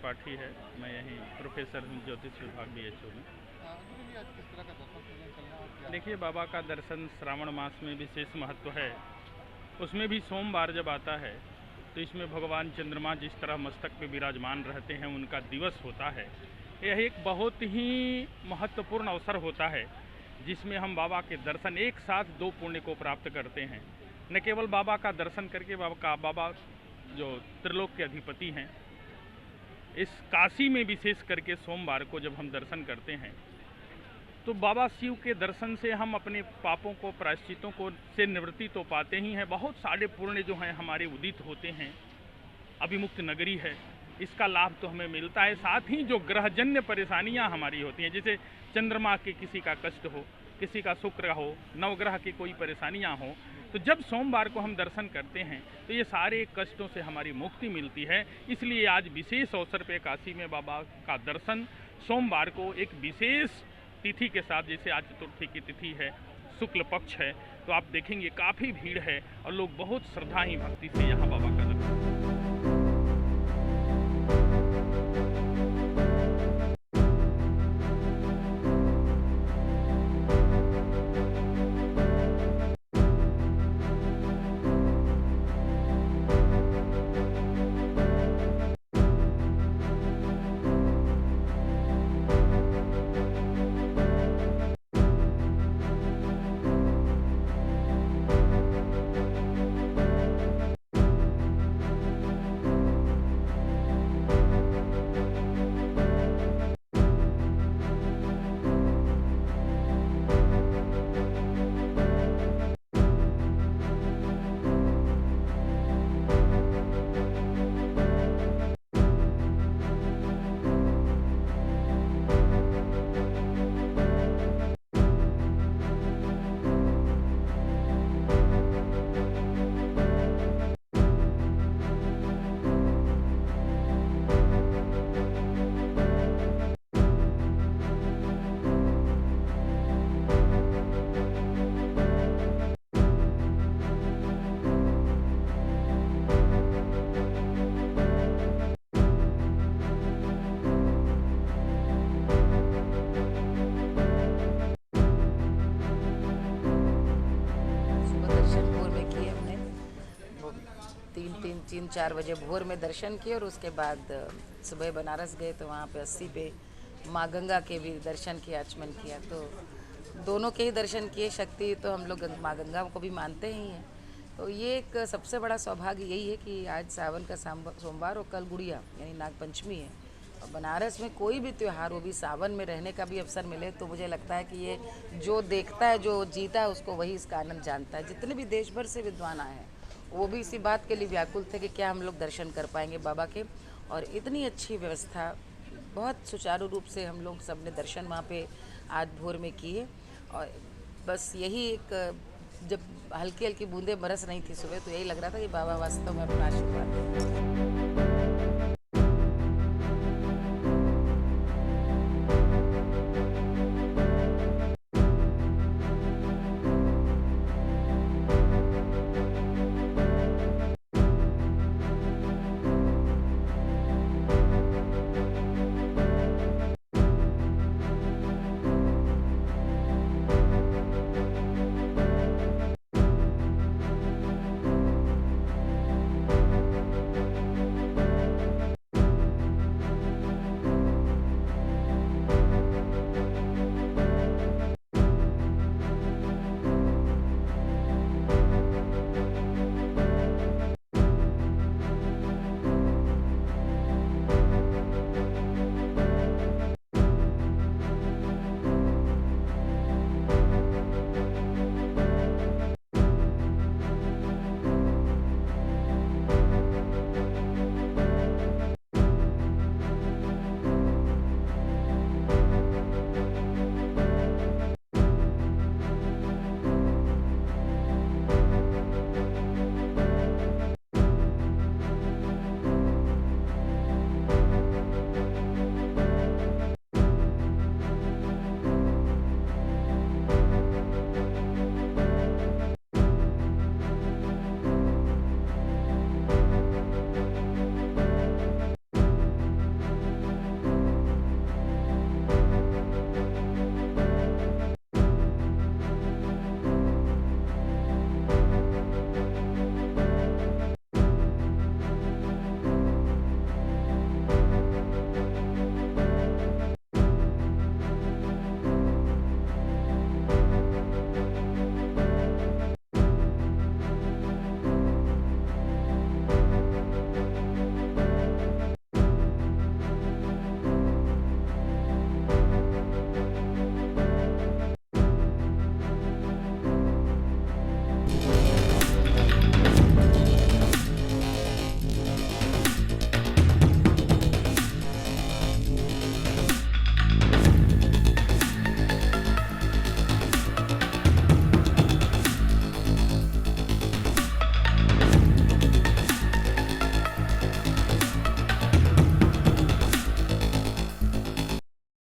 त्रिपाठी है। मैं यहीं प्रोफेसर हूँ ज्योतिष विभाग BHU में। आज किस तरह का दर्शन पूजन चलना और क्या? देखिए, बाबा का दर्शन श्रावण मास में विशेष महत्व है। उसमें भी सोमवार जब आता है तो इसमें भगवान चंद्रमा जिस तरह मस्तक पे विराजमान रहते हैं, उनका दिवस होता है। यह एक बहुत ही महत्वपूर्ण अवसर होता है जिसमें हम बाबा के दर्शन एक साथ दो पुण्य को प्राप्त करते हैं। न केवल बाबा का दर्शन करके बाबा जो त्रिलोक के अधिपति हैं, इस काशी में विशेष करके सोमवार को जब हम दर्शन करते हैं तो बाबा शिव के दर्शन से हम अपने पापों को, प्रायश्चितों को से निवृत्ति तो पाते ही हैं। बहुत सारे पुण्य जो हैं हमारे उदित होते हैं। अभिमुक्त नगरी है, इसका लाभ तो हमें मिलता है। साथ ही जो ग्रहजन्य परेशानियां हमारी होती हैं, जैसे चंद्रमा के किसी का कष्ट हो, किसी का शुक्र हो, नवग्रह की कोई परेशानियां हो, तो जब सोमवार को हम दर्शन करते हैं तो ये सारे कष्टों से हमारी मुक्ति मिलती है। इसलिए आज विशेष अवसर पे काशी में बाबा का दर्शन सोमवार को एक विशेष तिथि के साथ, जैसे आज चतुर्थी की तिथि है, शुक्ल पक्ष है, तो आप देखेंगे काफ़ी भीड़ है और लोग बहुत श्रद्धा ही भक्ति से यहाँ बाबा का दर्शन। तीन चार बजे भोर में दर्शन किए और उसके बाद सुबह बनारस गए तो वहाँ पे 80 पे माँ गंगा के भी दर्शन किया, आचमन किया। तो दोनों के ही दर्शन किए। शक्ति तो हम लोग माँ गंगा को भी मानते ही हैं। तो ये एक सबसे बड़ा सौभाग्य यही है कि आज सावन का सोमवार और कल गुड़िया यानी नागपंचमी है। और बनारस में कोई भी त्यौहार, वो भी सावन में रहने का भी अवसर मिले तो मुझे लगता है कि ये जो देखता है, जो जीता है, उसको वही इसका आनंद जानता है। जितने भी देश भर से विद्वान आए हैं वो भी इसी बात के लिए व्याकुल थे कि क्या हम लोग दर्शन कर पाएंगे बाबा के। और इतनी अच्छी व्यवस्था, बहुत सुचारू रूप से हम लोग सब ने दर्शन वहाँ पे आज भोर में किए। और बस यही एक, जब हल्की हल्की बूंदें बरस रही थी सुबह, तो यही लग रहा था कि बाबा वास्तव में अपना आशीर्वाद